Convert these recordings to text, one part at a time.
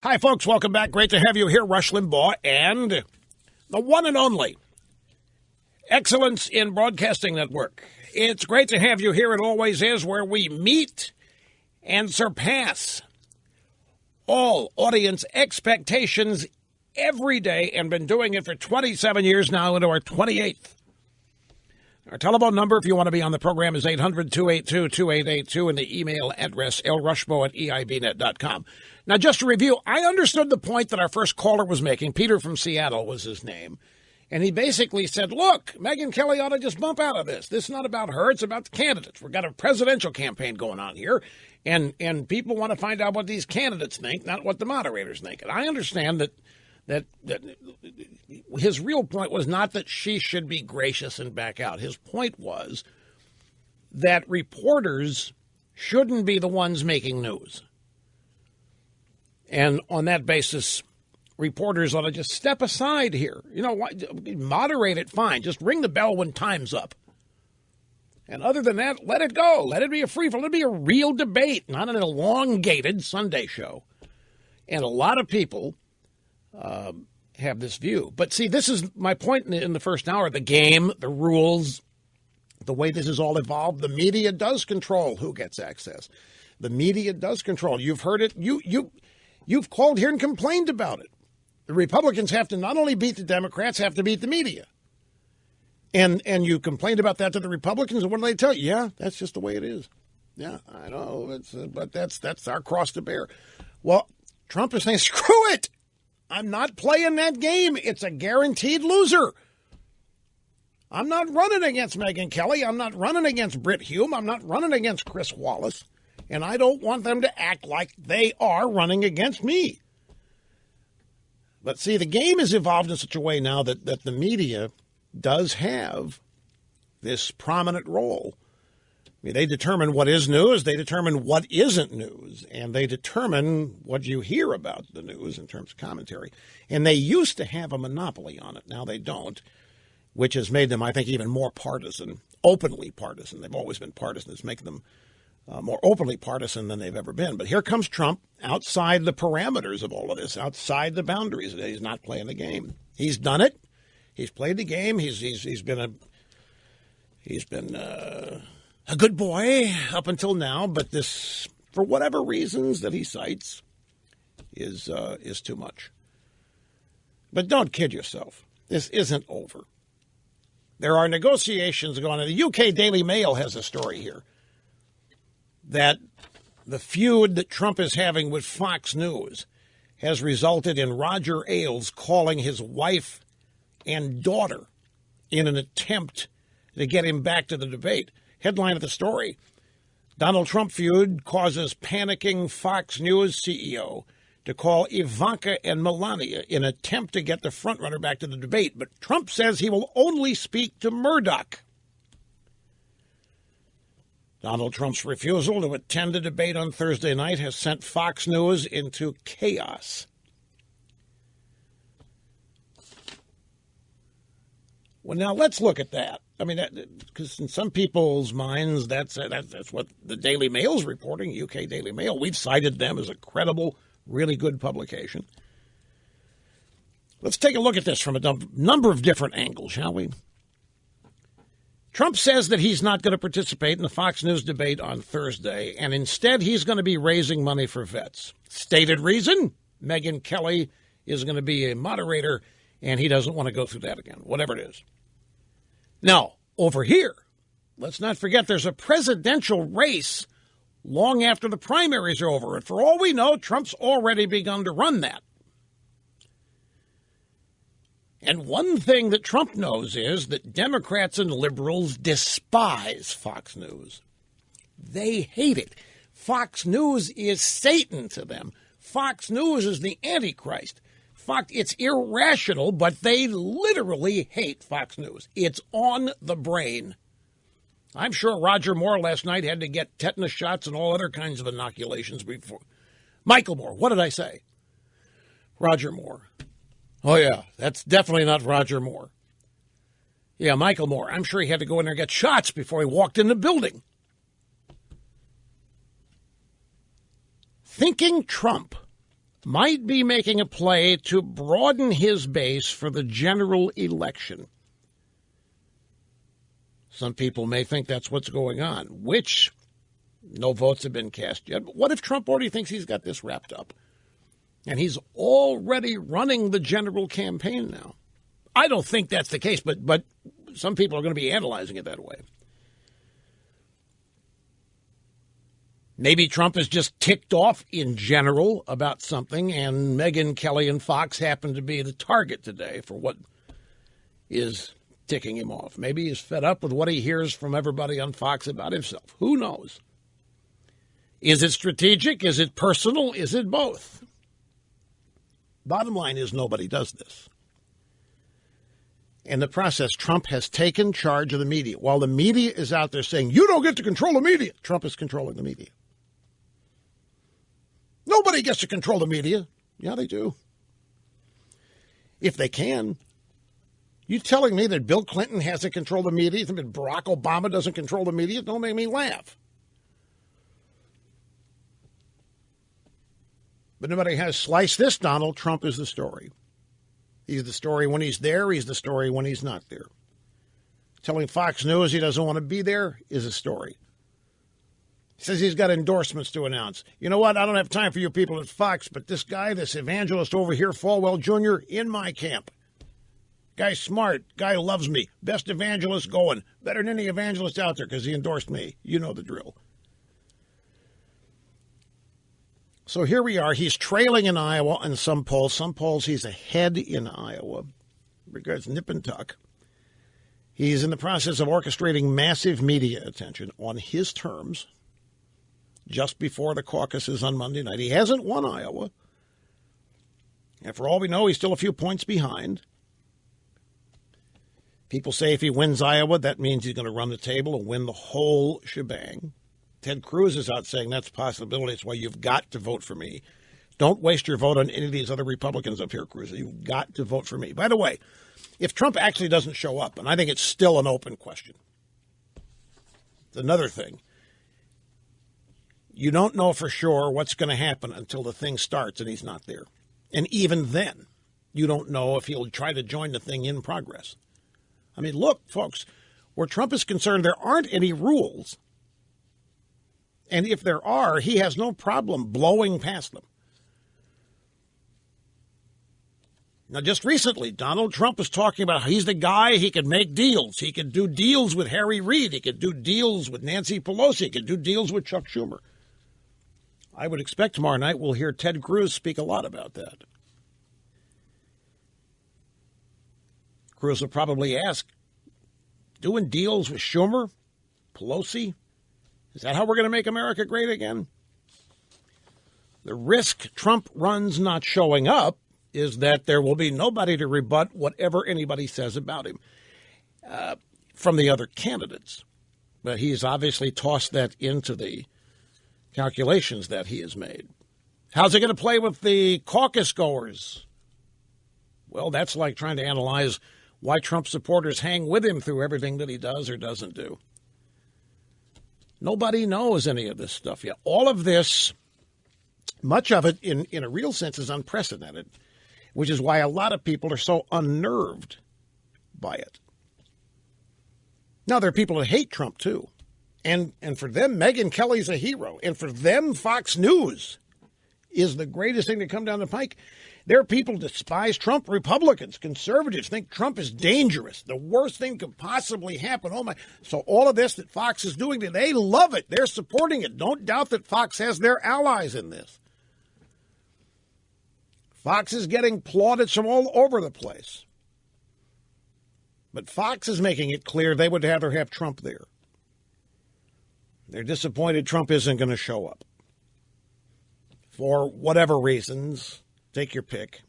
Hi, folks. Welcome back. Great to have you here. Rush Limbaugh and the one and only Excellence in Broadcasting Network. It's great to have you here. It always is, where we meet and surpass all audience expectations every day, and been doing it for 27 years now, into our 28th. Our telephone number, if you want to be on the program, is 800-282-2882, and the email address, lrushbo@eibnet.com. Now, just to review, I understood the point that our first caller was making. Peter from Seattle was his name. And he basically said, look, Megyn Kelly ought to just bump out of this. This is not about her. It's about the candidates. We've got a presidential campaign going on here, and people want to find out what these candidates think, not what the moderators think. And I understand that his real point was not that she should be gracious and back out. His point was that reporters shouldn't be the ones making news. And on that basis, reporters ought to just step aside here. You know, moderate it, fine. Just ring the bell when time's up. And other than that, let it go. Let it be a free-for-all. Let it be a real debate, not an elongated Sunday show. And a lot of people have this view. But see, this is my point in the first hour. The game, the rules, the way this is all evolved, the media does control who gets access. The media does control. You've heard it. You've called here and complained about it. The Republicans have to not only beat the Democrats, have to beat the media. And you complained about that to the Republicans, and what do they tell you? Yeah, that's just the way it is. Yeah, I know, but that's our cross to bear. Well, Trump is saying, screw it. I'm not playing that game. It's a guaranteed loser. I'm not running against Megyn Kelly. I'm not running against Brit Hume. I'm not running against Chris Wallace. And I don't want them to act like they are running against me. But see, the game has evolved in such a way now that the media does have this prominent role. I mean, they determine what is news, they determine what isn't news, and they determine what you hear about the news in terms of commentary. And they used to have a monopoly on it. Now they don't, which has made them, I think, even more partisan, openly partisan. They've always been partisan. It's making them more openly partisan than they've ever been. But here comes Trump outside the parameters of all of this, outside the boundaries. He's not playing the game. He's done it. He's played the game. He's been a good boy up until now. But this, for whatever reasons that he cites, is too much. But don't kid yourself. This isn't over. There are negotiations going on. The UK Daily Mail has a story here that the feud that Trump is having with Fox News has resulted in Roger Ailes calling his wife and daughter in an attempt to get him back to the debate. Headline of the story: Donald Trump feud causes panicking Fox News CEO to call Ivanka and Melania in an attempt to get the frontrunner back to the debate. But Trump says he will only speak to Murdoch. Donald Trump's refusal to attend the debate on Thursday night has sent Fox News into chaos. Well, now let's look at that. I mean, because in some people's minds, that's what the Daily Mail's reporting, UK Daily Mail. We've cited them as a credible, really good publication. Let's take a look at this from a number of different angles, shall we? Trump says that he's not going to participate in the Fox News debate on Thursday, and instead he's going to be raising money for vets. Stated reason: Megyn Kelly is going to be a moderator, and he doesn't want to go through that again, whatever it is. Now, over here, let's not forget there's a presidential race long after the primaries are over, and for all we know, Trump's already begun to run that. And one thing that Trump knows is that Democrats and liberals despise Fox News. They hate it. Fox News is Satan to them. Fox News is the Antichrist. It's irrational, but they literally hate Fox News. It's on the brain. I'm sure Roger Moore last night had to get tetanus shots and all other kinds of inoculations before. Michael Moore, what did I say? Roger Moore. Oh, yeah, that's definitely not Roger Moore. Yeah, Michael Moore. I'm sure he had to go in there and get shots before he walked in the building. Thinking Trump might be making a play to broaden his base for the general election. Some people may think that's what's going on, which no votes have been cast yet. But what if Trump already thinks he's got this wrapped up? And he's already running the general campaign now. I don't think that's the case, but some people are going to be analyzing it that way. Maybe Trump is just ticked off in general about something, and Megyn, Kelly, and Fox happen to be the target today for what is ticking him off. Maybe he's fed up with what he hears from everybody on Fox about himself. Who knows? Is it strategic? Is it personal? Is it both? Bottom line is nobody does this. In the process, Trump has taken charge of the media. While the media is out there saying, you don't get to control the media, Trump is controlling the media. Nobody gets to control the media. Yeah, they do. If they can. You telling me that Bill Clinton hasn't controlled the media, that Barack Obama doesn't control the media? Don't make me laugh. But no matter how you slice this, Donald Trump is the story. He's the story when he's there. He's the story when he's not there. Telling Fox News he doesn't want to be there is a story. He says he's got endorsements to announce. You know what? I don't have time for you people at Fox, but this guy, this evangelist over here, Falwell Jr., in my camp. Guy's smart. Guy loves me. Best evangelist going. Better than any evangelist out there because he endorsed me. You know the drill. So here we are. He's trailing in Iowa in some polls. Some polls he's ahead in Iowa. Regards nip and tuck. He's in the process of orchestrating massive media attention on his terms just before the caucuses on Monday night. He hasn't won Iowa. And for all we know, he's still a few points behind. People say if he wins Iowa, that means he's going to run the table and win the whole shebang. Ted Cruz is out saying that's a possibility. It's why you've got to vote for me. Don't waste your vote on any of these other Republicans up here, Cruz. You've got to vote for me. By the way, if Trump actually doesn't show up, and I think it's still an open question, it's another thing. You don't know for sure what's going to happen until the thing starts and he's not there. And even then, you don't know if he'll try to join the thing in progress. I mean, look, folks, where Trump is concerned, there aren't any rules. And if there are, he has no problem blowing past them. Now, just recently, Donald Trump was talking about how he's the guy, he could make deals. He could do deals with Harry Reid. He could do deals with Nancy Pelosi. He could do deals with Chuck Schumer. I would expect tomorrow night we'll hear Ted Cruz speak a lot about that. Cruz will probably ask, doing deals with Schumer, Pelosi, is that how we're going to make America great again? The risk Trump runs not showing up is that there will be nobody to rebut whatever anybody says about him from the other candidates. But he's obviously tossed that into the calculations that he has made. How's it going to play with the caucus goers? Well, that's like trying to analyze why Trump supporters hang with him through everything that he does or doesn't do. Nobody knows any of this stuff yet. All of this, much of it in a real sense, is unprecedented, which is why a lot of people are so unnerved by it. Now, there are people that hate Trump, too. And for them, Megyn Kelly's a hero. And for them, Fox News is the greatest thing to come down the pike. There are people who despise Trump. Republicans, conservatives think Trump is dangerous. The worst thing could possibly happen. Oh, my. So all of this that Fox is doing, they love it. They're supporting it. Don't doubt that Fox has their allies in this. Fox is getting plaudits from all over the place. But Fox is making it clear they would rather have Trump there. They're disappointed Trump isn't going to show up. For whatever reasons, take your pick.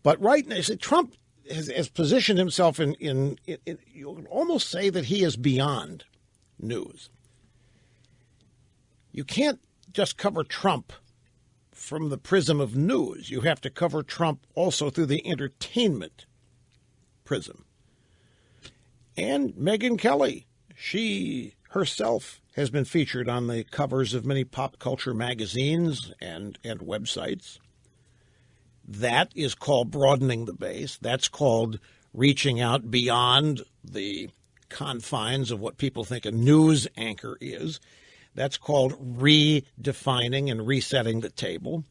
But right now, Trump has positioned himself in you can almost say that he is beyond news. You can't just cover Trump from the prism of news. You have to cover Trump also through the entertainment prism. And Megyn Kelly, she herself has been featured on the covers of many pop culture magazines and websites. That is called broadening the base. That's called reaching out beyond the confines of what people think a news anchor is. That's called redefining and resetting the table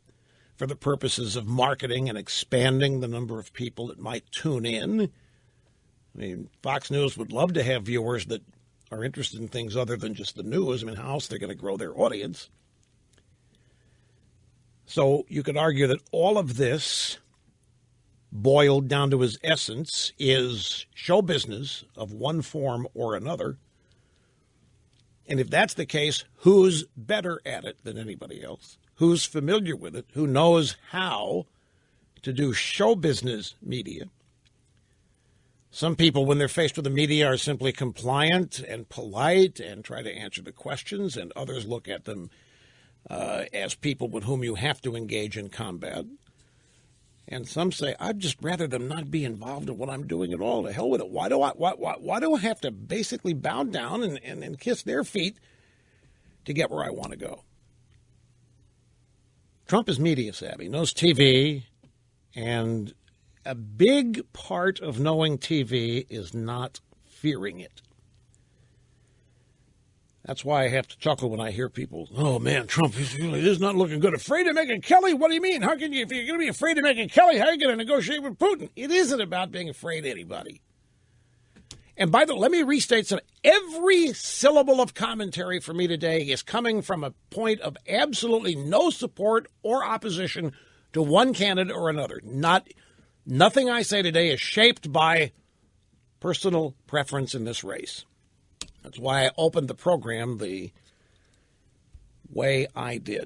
for the purposes of marketing and expanding the number of people that might tune in. I mean, Fox News would love to have viewers that are interested in things other than just the news. I mean, how else they're going to grow their audience? So you could argue that all of this, boiled down to its essence, is show business of one form or another. And if that's the case, who's better at it than anybody else? Who's familiar with it? Who knows how to do show business media? Some people, when they're faced with the media, are simply compliant and polite and try to answer the questions, and others look at them as people with whom you have to engage in combat. And some say, I'd just rather them not be involved in what I'm doing at all. To hell with it. Why do I have to basically bow down and kiss their feet to get where I want to go? Trump is media savvy, knows TV, and a big part of knowing TV is not fearing it. That's why I have to chuckle when I hear people, oh, man, Trump is not looking good. Afraid of Megyn Kelly? What do you mean? How can you, if you're going to be afraid of Megyn Kelly, how are you going to negotiate with Putin? It isn't about being afraid of anybody. And by the way, let me restate something. Every syllable of commentary for me today is coming from a point of absolutely no support or opposition to one candidate or another. Nothing I say today is shaped by personal preference in this race. That's why I opened the program the way I did.